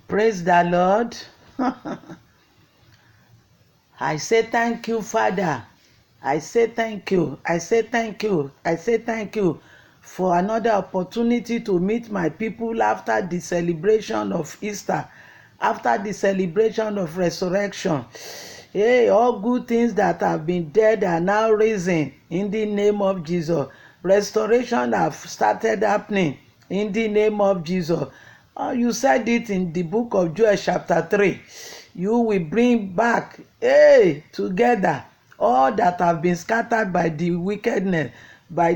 Praise the Lord. I say thank you, Father. I say thank you. I say thank you. I say thank you for another opportunity to meet my people after the celebration of Easter, after the celebration of resurrection. Hey, all good things that have been dead are now risen in the name of Jesus. Restoration have started happening in the name of Jesus. You said it in the book of Joel chapter 3. You will bring back together all that have been scattered by the wickedness, by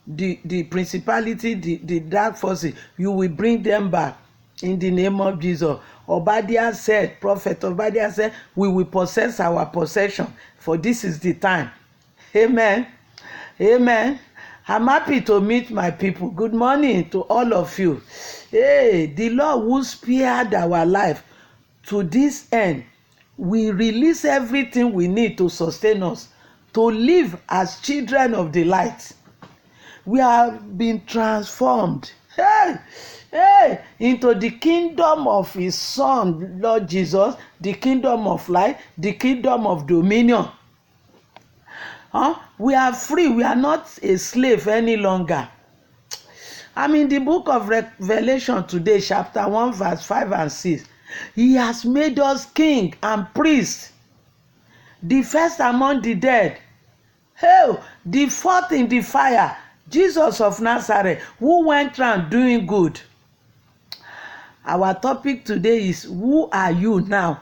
the principality, the dark forces. You will bring them back in the name of Jesus. Obadiah said, Prophet Obadiah said, we will possess our possession, for this is the time. Amen. Amen. I'm happy to meet my people. Good morning to all of you. Hey, the Lord who spared our life to this end will release everything we need to sustain us, to live as children of the light. We have been transformed into the kingdom of his Son, Lord Jesus, the kingdom of light, the kingdom of dominion. We are free. We are not a slave any longer. I'm in the book of Revelation today, chapter 1, verse 5 and 6. He has made us king and priest, the first among the dead. The fourth in the fire, Jesus of Nazareth, who went around doing good. Our topic today is, who are you now?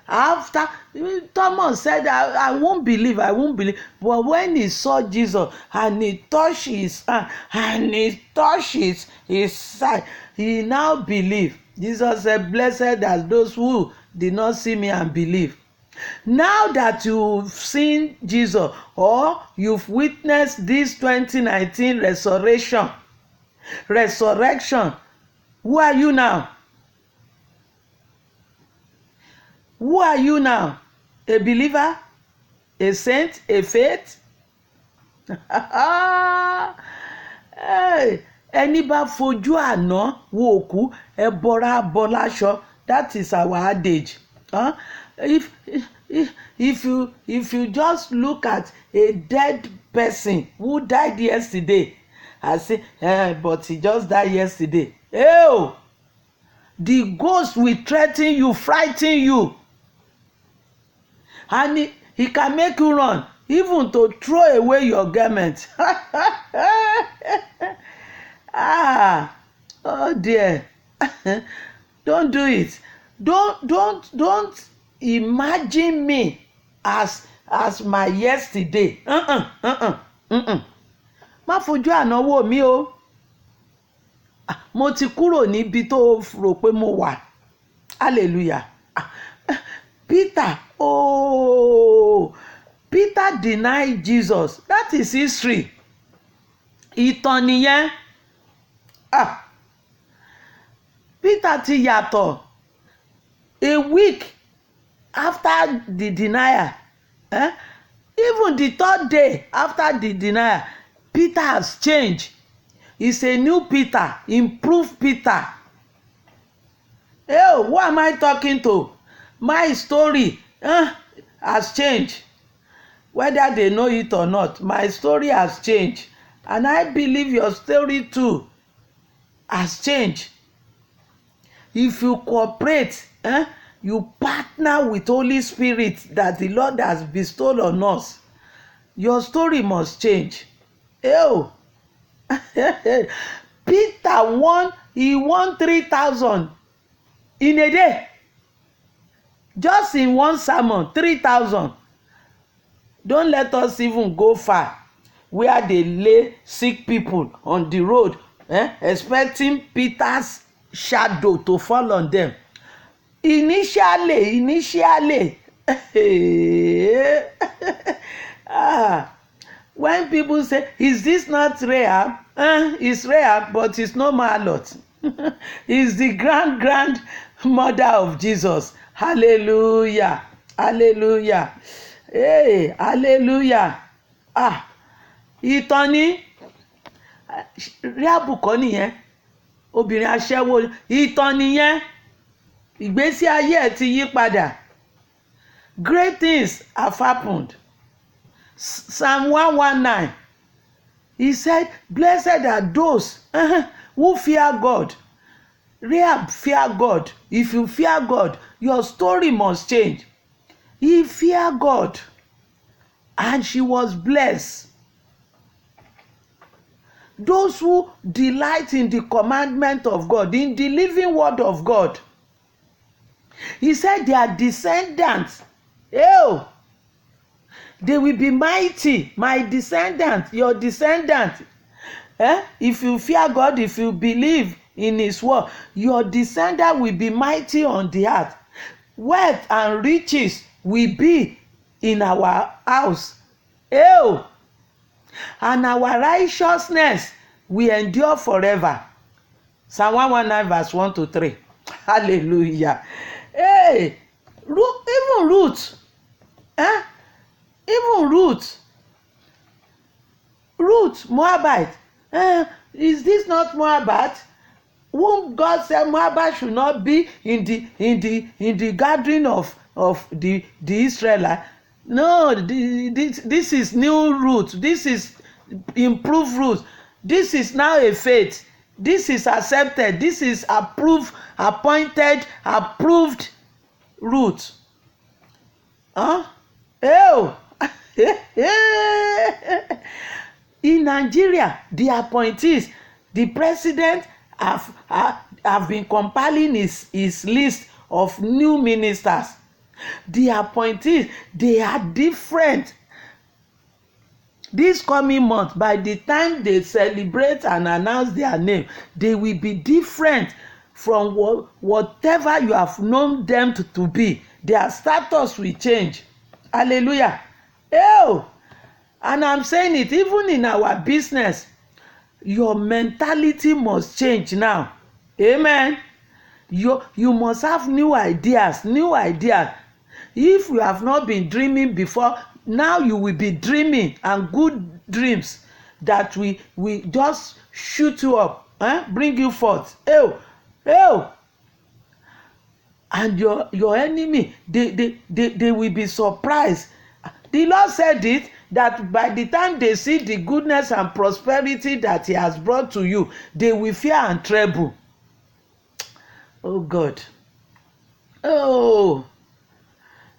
After Thomas said, I won't believe. But when he saw Jesus and he touched his hand and he touched his side, he now believed. Jesus said, blessed are those who did not see me and believe. Now that you've seen Jesus, or you've witnessed this 2019 resurrection, who are you now? Who are you now? A believer? A saint? A faith? Ẹni bá fojú àná wo òkú, ẹ bọra bọ láṣọ. That is our adage. If you just look at a dead person who died yesterday, I say, but he just died yesterday. The ghost will threaten you, frighten you. And he can make you run, even to throw away your garment. Oh dear. Don't do it. Don't imagine me as my yesterday. Má fojú àná wò mí o. Mo ti kúrò níbi tó rò pé mo wà. Hallelujah. Peter denied Jesus. That is history. Ìtàn nìyẹn. Peter ti yàtọ̀. A week after the denial, even the third day after the denial, Peter has changed. He's a new Peter, improved Peter. Who am I talking to? My story has changed. Whether they know it or not, my story has changed. And I believe your story too has changed. If you cooperate, you partner with Holy Spirit that the Lord has bestowed on us, your story must change. Peter won 3,000 in a day. Just in one sermon, 3,000. Don't let us even go far where they lay sick people on the road, expecting Peter's shadow to fall on them. Initially, when people say, is this not rare? It's rare, but it's no Marlot. It's the grand mother of Jesus. Hallelujah. Hallelujah. Hallelujah. Ìtàn ni rí àbùkọ́ nìyẹn. obìnrin aṣẹ́wó ìtàn nìyẹn. Ìgbésí ayé ẹ̀ ti yí padà. Great things have happened. Psalm 119, he said, blessed are those who fear God. Rahab fear God. If you fear God, your story must change. He feared God and she was blessed. Those who delight in the commandment of God, in the living word of God, he said their descendants, they will be mighty. My descendant, your descendant. If you fear God, if you believe in his word, your descendant will be mighty on the earth. Wealth and riches will be in our house. And our righteousness will endure forever. Psalm 119 verse 1-3. Hallelujah. Even Ruth. Even Ruth, Moabite. Is this not Moabite? Whom God said Moabite should not be in the gathering of the Israelites. No, this is new Ruth. This is improved Ruth. This is now a faith. This is accepted. This is approved, appointed, approved Ruth. In Nigeria, the appointees, the president have been compiling his list of new ministers. The appointees, they are different. This coming month, by the time they celebrate and announce their name, they will be different from whatever you have known them to be. Their status will change. Hallelujah. And I'm saying it, even in our business, your mentality must change now. Amen. You must have new ideas. If you have not been dreaming before, now you will be dreaming, and good dreams that we just shoot you up, bring you forth. And your enemy, they will be surprised. The Lord said it, that by the time they see the goodness and prosperity that he has brought to you, they will fear and tremble. Oh God.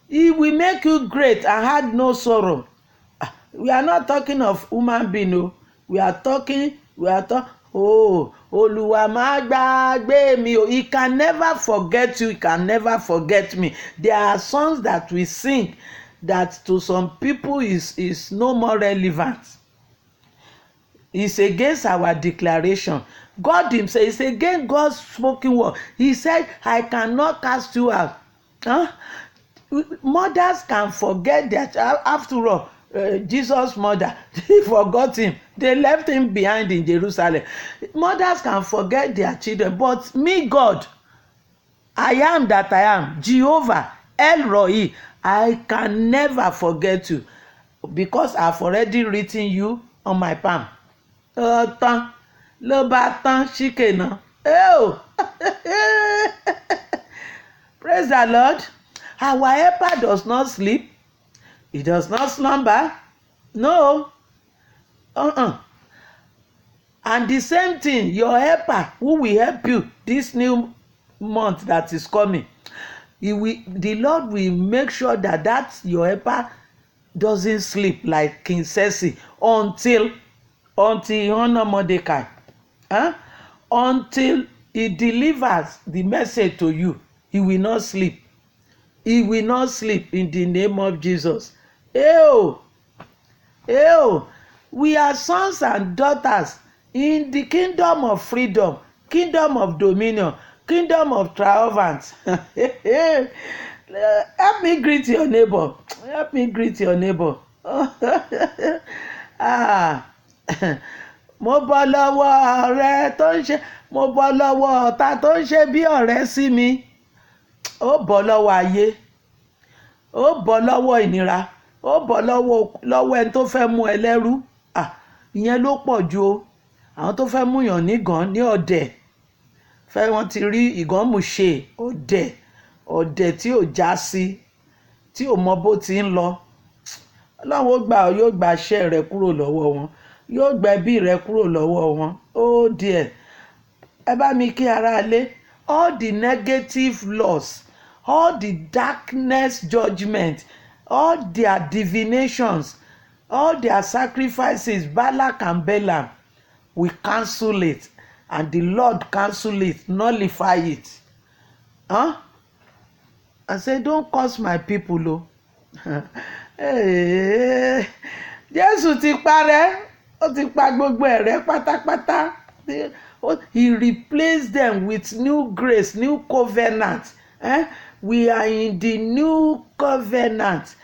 He will make you great and had no sorrow. We are not talking of human being, no. We are talking, Olúwa má gbàgbé mi. He can never forget you. He can never forget me. There are songs that we sing that to some people is no more relevant. It's against our declaration. God himself is against God's spoken word. He said, I cannot cast you out. Mothers can forget their child. After all, Jesus' mother, they forgot him. They left him behind in Jerusalem. Mothers can forget their children, but me, God, I am that I am, Jehovah, El Roi, I can never forget you, because I've already written you on my palm. Tán ló bá tán ṣìkè náà. Praise the Lord. Our helper does not sleep. He does not slumber. No. And the same thing, your helper who will help you this new month that is coming, the Lord will make sure that your helper doesn't sleep like King Cersei until he honor Mordecai. Until he delivers the message to you, he will not sleep. He will not sleep in the name of Jesus. We are sons and daughters in the kingdom of freedom, kingdom of dominion, kingdom of triumphant. Help me greet your neighbor. Help me greet your neighbor. Mo bọ́ lọ́wọ́ ọ̀rẹ́ tó ń ṣe, mo bọ́ lọ́wọ́ ọ̀tá tó ń ṣe bí ọ̀rẹ́ sí mi. Ó bọ́ lọ́wọ́ ayé, ó bọ́ lọ́wọ́ ìnira, ó bọ́ lọ́wọ́ ẹni tó fẹ́ mú ẹ lẹ́rú. Ìyẹn ló pọ̀ jù o. Àwọn tó fẹ́ mú yàn nígàn ní ọ̀dẹ̀. fẹ́ wọ́n ti rí ìgànmùṣe ọ̀dẹ̀ tí ò já sí tí ò mọ bó ti ń lọ. Ọlọ́run ó gbà ọ́, yóò gba iṣẹ́ rẹ kúrò lọ́wọ́ wọn, yóò gba ẹbí rẹ kúrò lọ́wọ́ wọn. Oh dear. Ẹ bá mi kí ara lé. All the negative laws, all the darkness judgment, all their divinations, all their sacrifices, Balak and Balaam, we cancel it, and the Lord cancel it, nullify it. I say, don't curse my people o. Jésù ti parẹ́, ó ti pa gbogbo ẹ̀rẹ́ pátápátá. He replaced them with new grace, new covenant. We are in the new covenant.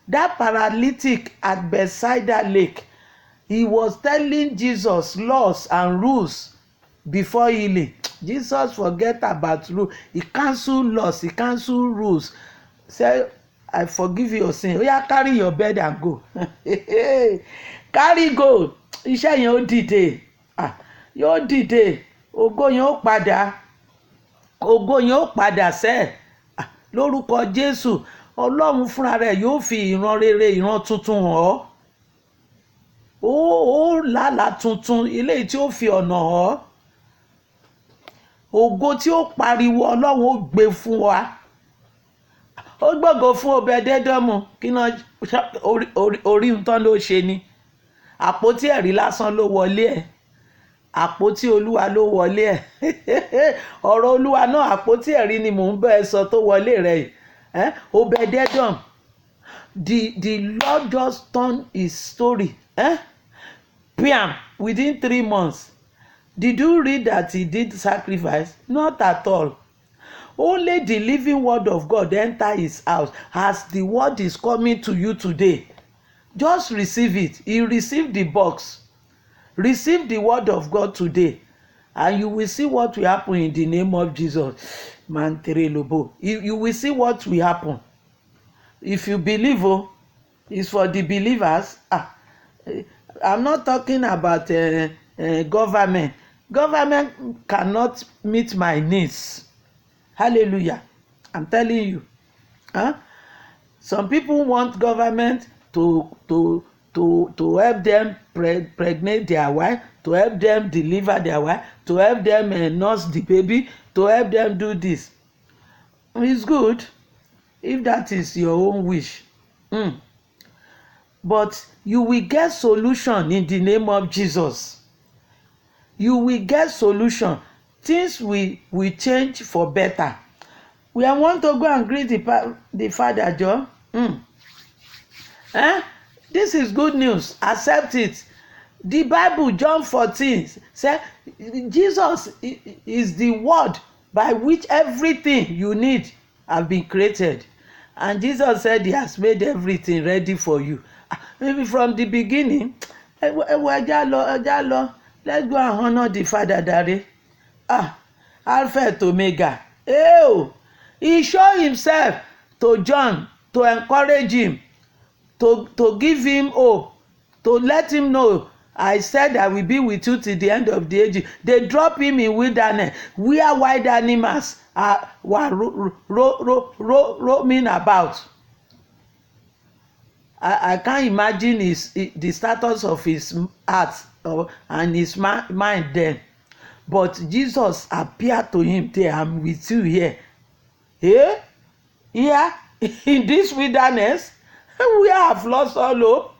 That paralytic at Bethesda Lake, he was telling Jesus laws and rules before healing. Jesus forget about rules. He cancel laws, he cancel rules. Say, I forgive your sin. Oya, carry your bed and go. Carry go. Iṣẹ́ yẹn ó dìde. Yóò dìde. Ògo yẹn ó padà. Ògo yẹn ó padà sẹ́. Lórúkọ Jésù, Ọlọ́run fúnra rẹ̀ yóò fi ìran rere, ìran tuntun hàn ọ́. Ó lálàá tuntun, eléyìí tí ó fi ọ̀nà hàn ọ́. Ògo tí ó pariwo, Ọlọ́run ó gbé fún wa. Ó gbọ́gọ̀ fún Obed-Edomu, kí náà orí nǹkan ló ṣe ni. Àpótí ẹ̀rí lásán ló wọlé ẹ̀. Àpótí Olúwa ló wọlé ẹ̀. Ọ̀rọ̀ Olúwa náà, àpótí ẹ̀rí ni mò ń bẹ̀ ẹ́ sọ tó wọlé rẹ̀ yìí. Obed-Edom, the Lord just turned his story. Piam, within 3 months. Did you read that he did sacrifice? Not at all. Only the living word of God enter his house. As the word is coming to you today, just receive it. He received the box. Receive the word of God today, and you will see what will happen in the name of Jesus. You will see what will happen. If you believe, it's for the believers. I'm not talking about government. Government cannot meet my needs. Hallelujah. I'm telling you. Some people want government to help them pregnate their wife, to help them deliver their wife, to help them nurse the baby, to help them do this. It's good if that is your own wish. But you will get solution in the name of Jesus. You will get solution. Things will change for better. We want to go and greet the Father, John. This is good news. Accept it. The Bible, John 14, says Jesus is the word by which everything you need have been created. And Jesus said he has made everything ready for you. Maybe from the beginning, let's go and honor the Father, Daddy. Alpha and Omega. He showed himself to John to encourage him, to give him hope, to let him know, I said I will be with you till the end of the age. They drop him in wilderness where wild animals were roaming about. I can't imagine the status of his heart and his mind then. But Jesus appeared to him there. I'm with you here. Here in this wilderness, we have lost all hope.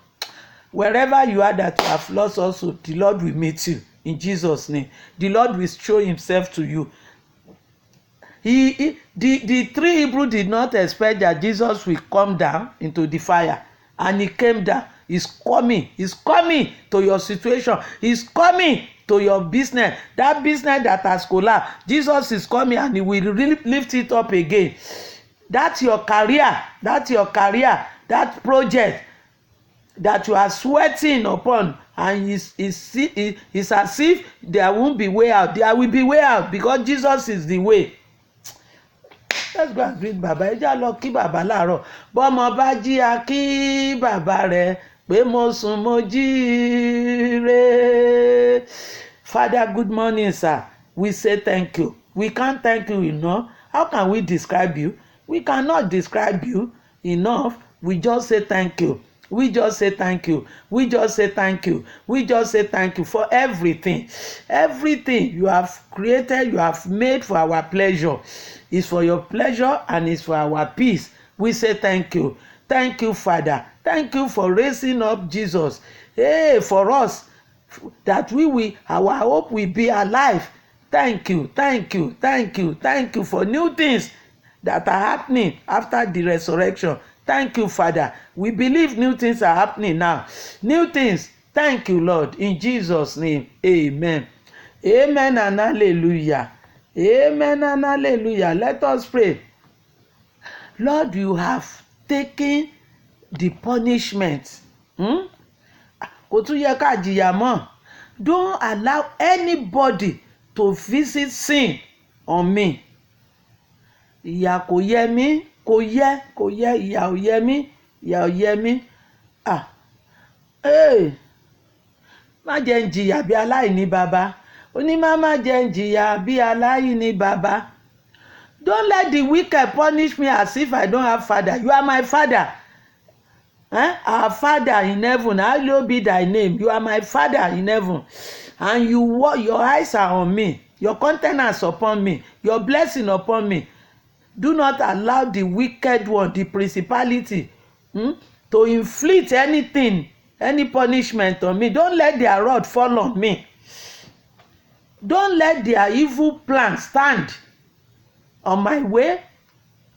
Wherever you are that you have lost also, the Lord will meet you in Jesus' name. The Lord will show himself to you. The 3 Hebrews did not expect that Jesus will come down into the fire, and he came down. He's coming to your situation. He's coming to your business. That business that has collapsed, Jesus is coming and he will really lift it up again. That's your career, that project that you are sweating upon, and it's as if there won't be way out. There will be way out because Jesus is the way. Let's go and greet Baba. Ẹ já lọ kí Baba láàárọ̀. Bọ́mọ bá jí a kí Baba rẹ̀ pé mo sùn mo jíire. Father, good morning, sir. We say thank you. We can't thank you enough. How can we describe you? We cannot describe you enough. We just say thank you. We just say thank you. We just say thank you. We just say thank you for everything. Everything you have created, you have made for our pleasure. Is for your pleasure and is for our peace. We say thank you. Thank you, Father. Thank you for raising up Jesus. Hey, for us, that our hope will be alive. Thank you, thank you, thank you, thank you for new things that are happening after the resurrection. Thank you, Father. We believe new things are happening now. New things. Thank you, Lord. In Jesus' name, amen. Amen and hallelujah. Amen and hallelujah. Let us pray. Lord, you have taken the punishment. Kò tún yẹ ká jìyà mọ́. Don't allow anybody to visit sin on me. Ìyà kò yẹ mí, kò yẹ, ìyà ò yẹ mí, ìyà ò yẹ mí. Má jẹ́ n jìyà bí aláìní bàbá. Má jẹ́ n jìyà bí aláìní bàbá. Don't let the wicked punish me as if I don't have father. You are my father. Our Father in heaven, hallowed be thy name. You are my Father in heaven. And your eyes are on me. Your countenance upon me. Your blessing upon me. Do not allow the wicked one, the principality, to inflict anything, any punishment on me. Don't let their rod fall on me. Don't let their evil plan stand on my way,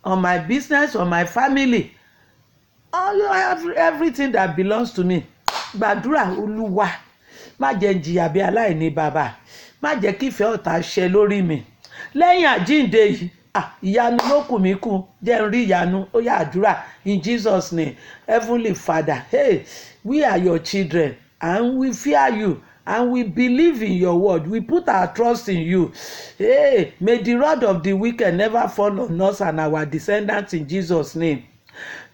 on my business, on my family. Everything that belongs to me. Gbàdúrà, Olúwa, má jẹ́ n jìyà bí aláìní bàbá. Má jẹ́ kí ìfẹ́ ọ̀tá ṣẹ lórí mi. Lẹ́yìn àjíǹde yìí, ìyanu ló kù mí kù. Jẹ́ n rí ìyanu. Ó yá àdúrà in Jesus' name. Heavenly Father, hey, we are your children and we fear you and we believe in your word. We put our trust in you. Hey, may the rod of the wicked never fall on us and our descendants in Jesus' name.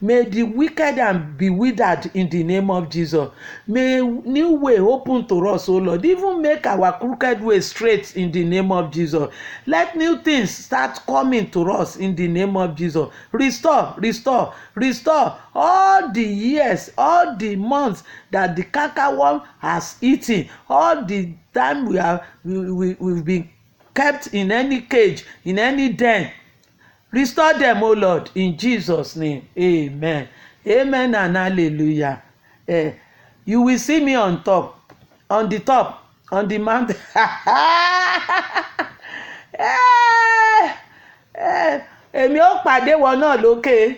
May the wicked and be withered in the name of Jesus. May new way open to us, O Lord. Even make our crooked way straight in the name of Jesus. Let new things start coming to us in the name of Jesus. Restore all the years, all the months that the cankerworm has eaten, all the time we've been kept in any cage, in any den. Restore them, O Lord, in Jesus' name. Amen. Amen and hallelujah. You will see me on the mountain. Èmi ó pàdé wọn náà lókè.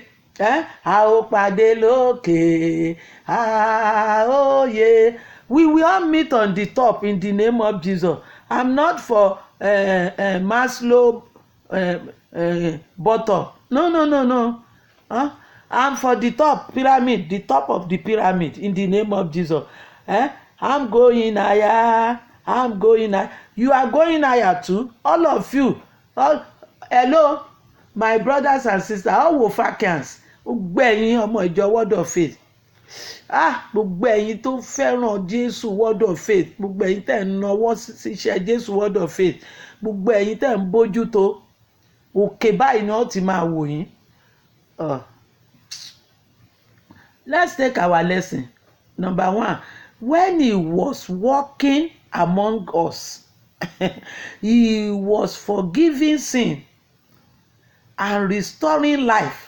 A ó pàdé lókè. Yeah. We will all meet on the top in the name of Jesus. I'm not for Maslow bottom. No. I'm for the top pyramid, the top of the pyramid in the name of Jesus. I'm going higher. You are going higher too. All of you. Hello, my brothers and sisters, all Wofakians. Gbogbo ẹ̀yin ọmọ ìjọ Word of Faith. Gbogbo ẹ̀yin tó fẹ́ràn Jésù Word of Faith. Gbogbo ẹ̀yin tẹ́ ń nawọ́ síṣẹ́ Jésù Word of Faith. Gbogbo ẹ̀yin tẹ́ ń bójútó. Òkè báyìí ni ó ti máa wò yín. Let's take our lesson. Number 1, when he was walking among us, he was forgiving sin and restoring life.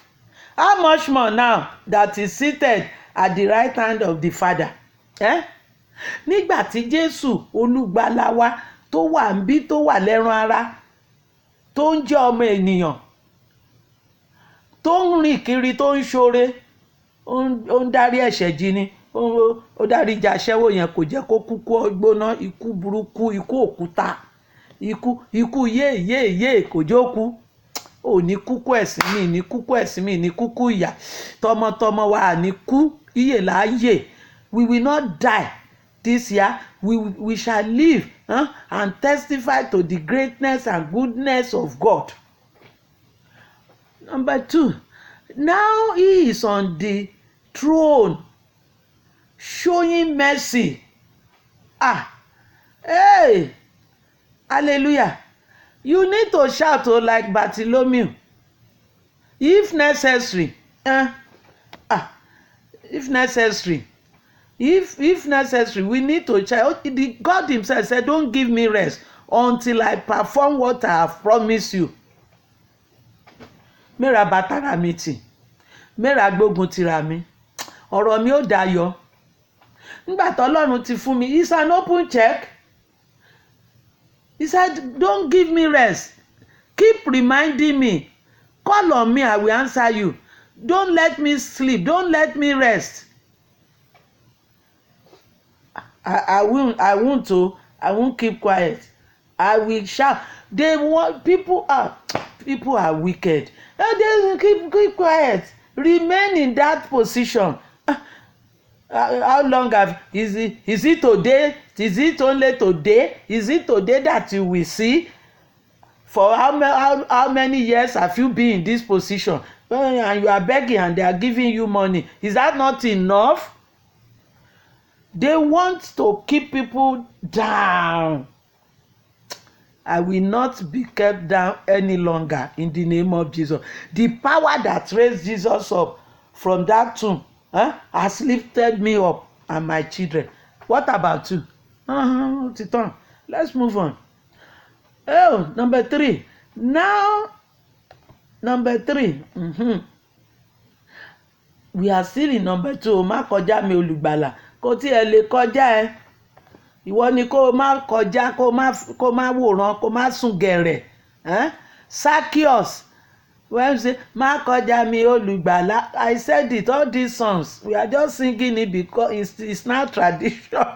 How much more now that he seated at the right hand of the Father? Nígbà tí Jésù olùgbàlà wa tó wà níbí tó wà lẹ́ran ara tó ń jẹ́ ọmọ ènìyàn tó ń rìn kiri tó ń ṣoore ó ń dárí ẹ̀ṣẹ̀ jì ni ó dárí ìjà aṣẹ́wó yẹn kò jẹ́ kó kúkú gbóná ikú burúkú ikú òkúta ikú yéèyéèyé kò jókú ò ní kúkú ẹ̀sìn mi ní kúkú ìyà tọmọtọmọ wa ní kú ìyè láàyè. We will not die this year. We shall live and testify to the greatness and goodness of God. Number 2, now he is on the throne showing mercy. Hey, hallelujah. You need to shout like Bartholomew if necessary. If necessary, if necessary, we need to shout. God himself said, don't give me rest until I perform what I have promised you. Mẹ́ra bàtàrà mi tì, mẹ́ra gbógun tira mi, ọ̀rọ̀ mi ó dayọ̀. Nígbà tí Ọlọ́run ti fún mi, it's an open check. He said, don't give me rest. Keep reminding me. Call on me, I will answer you. Don't let me sleep. Don't let me rest. I won't keep quiet. I will shout. People are wicked. They keep quiet. Remain in that position. How long is it today? Is it only today? Is it today that you will see? For how many years have you been in this position? And you are begging and they are giving you money. Is that not enough? They want to keep people down. I will not be kept down any longer in the name of Jesus. The power that raised Jesus up from that tomb has lifted me up and my children. What about you? Let's move on. Oh, number 3. Now, number 3. We are still in number 2. Má kọjá mi olùgbàlà. Kò tí ẹ lè kọjá ẹ. Ìwọ ni kó má kọjá, kó má wòran, kó má sùn gẹ̀rẹ̀. Zacchaeus. When you say, má kọjá mi olùgbàlà, I said it, all these songs, we are just singing it because it's now tradition.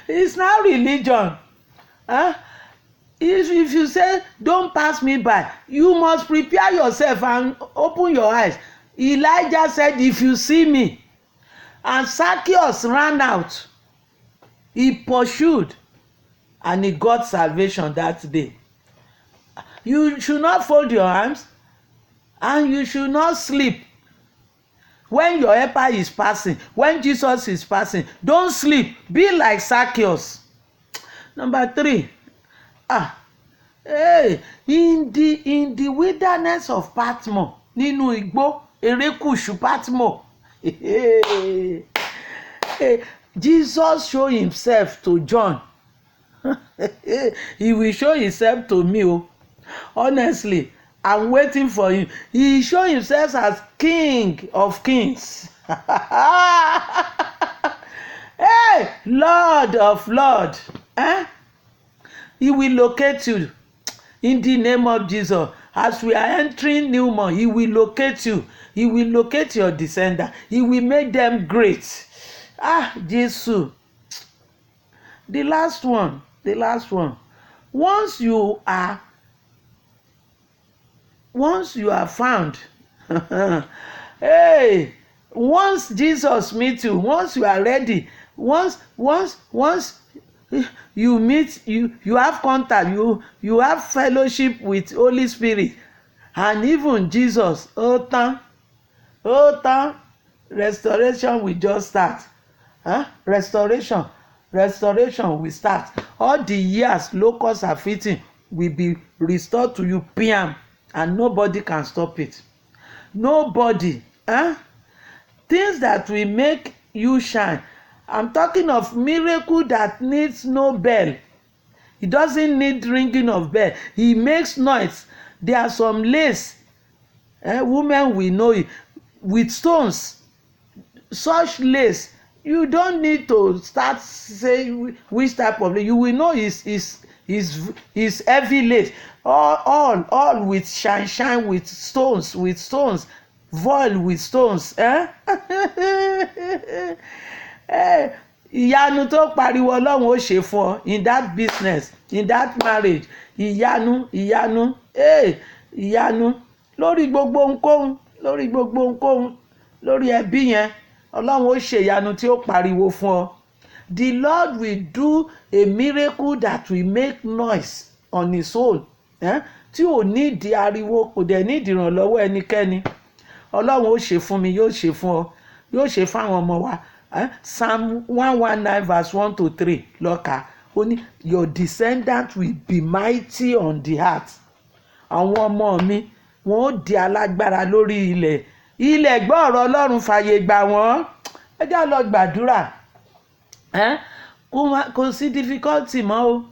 It's now religion. If you say, don't pass me by, you must prepare yourself and open your eyes. Elijah said, if you see me. And Zacchaeus ran out. He pursued and he got salvation that day. You should not fold your arms and you should not sleep. When your helper is passing, when Jesus is passing, don't sleep. Be like Zacchaeus. Number 3. In the wilderness of Patmos, nínú igbó erékùṣù Patmos, Jesus showed himself to John. He will show himself to me. Honestly, I'm waiting for him. He showed himself as King of Kings. Hey, Lord of Lords. He will locate you in the name of Jesus. As we are entering new month, he will locate you. He will locate your descendants. He will make them great. Jesus. The last one. Once you are found, hey, once Jesus meets you, once you are ready, once you meet, you have contact, you have fellowship with Holy Spirit and even Jesus, restoration will just start. Restoration will start. All the years locusts are eating will be restored to you, PM, and nobody can stop it. Nobody. Things that will make you shine. I'm talking of miracle that needs no bell. It doesn't need ringing of bell. He makes noise. There are some lace. Women will know it. With stones. Such lace. You don't need to start saying which type of lace. You will know is heavy lace. All with shine with stones. Voile with stones. Ìyanu tó pariwo Ọlọ́run ó ṣe fún ọ in that business, in that marriage. Ìyanu lórí gbogbo ohunkóhun lórí ẹbí yẹn. Ọlọ́run ó ṣe ìyanu tí ó pariwo fún ọ. The Lord will do a miracle that will make noise on his own. Tí ò ní ìdí ariwo, kò dẹ̀ ní ìdí ìrànlọ́wọ́ ẹnikẹ́ni. Ọlọ́run ó ṣe fún mi, yóò ṣe fún ọ, yóò ṣe fún àwọn ọmọ wa. Psalm 119 verse 1 to 3 lọ́ka. ó ní your descendant will be mighty on the earth. Àwọn ọmọ mi wọn ó di alágbára lórí ilẹ̀ gbọ́ ọ̀rọ̀ Ọlọ́run fàyè gbà wọ́n. Ẹ já lọ gbàdúrà kò sí difficulty mọ́ o.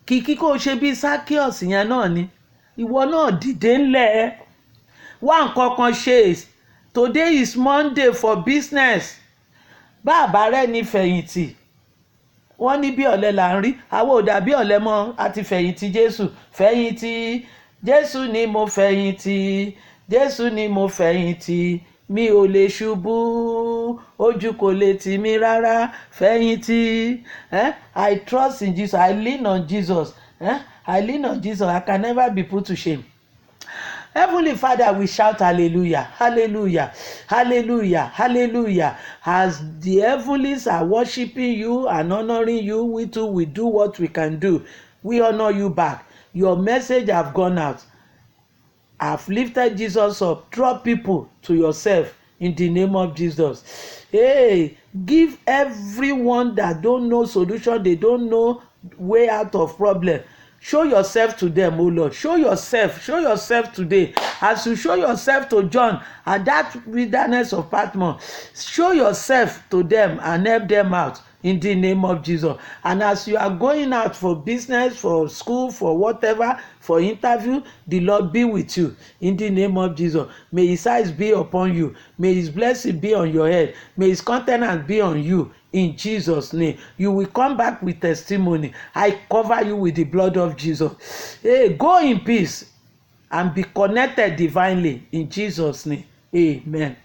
Kìkì kò ṣe bí Zacchaeus yẹn náà ni ìwọ náà dìde ńlẹ̀ wá nǹkan kan ṣe. Today is Monday for business. Bàbá rẹ̀ ní fẹ̀yìntì wọ́n ní bí ọ̀lẹ là ń rí àwọn ò dàbí ọ̀lẹ mọ́ àti fẹ̀yìntì Jésù. Fẹ̀yìntì Jésù ni mo fẹ̀yìntì, Jésù ni mo fẹ̀yìntì, mi ò lè ṣubú, ojú kò lè tì mí rárá. Fẹ̀yìntì I trust in Jesus, I lean on Jesus, I lean on Jesus, I can never be put to shame. Heavenly Father, we shout hallelujah, hallelujah, hallelujah, hallelujah. As the heavenlies are worshiping you and honoring you, we too will do what we can do. We honor you back. Your message have gone out. I've lifted Jesus up. Draw people to yourself in the name of Jesus. Hey, give everyone that don't know solution, they don't know way out of problem. Show yourself to them, oh Lord. Show yourself today. As you show yourself to John at that wilderness of Patmos, show yourself to them and help them out in the name of Jesus. And as you are going out for business, for school, for whatever, for interview, the Lord be with you in the name of Jesus. May his eyes be upon you. May his blessing be on your head. May his countenance be on you. In Jesus' name, you will come back with testimony. I cover you with the blood of Jesus. Hey, go in peace and be connected divinely in Jesus' name. Amen.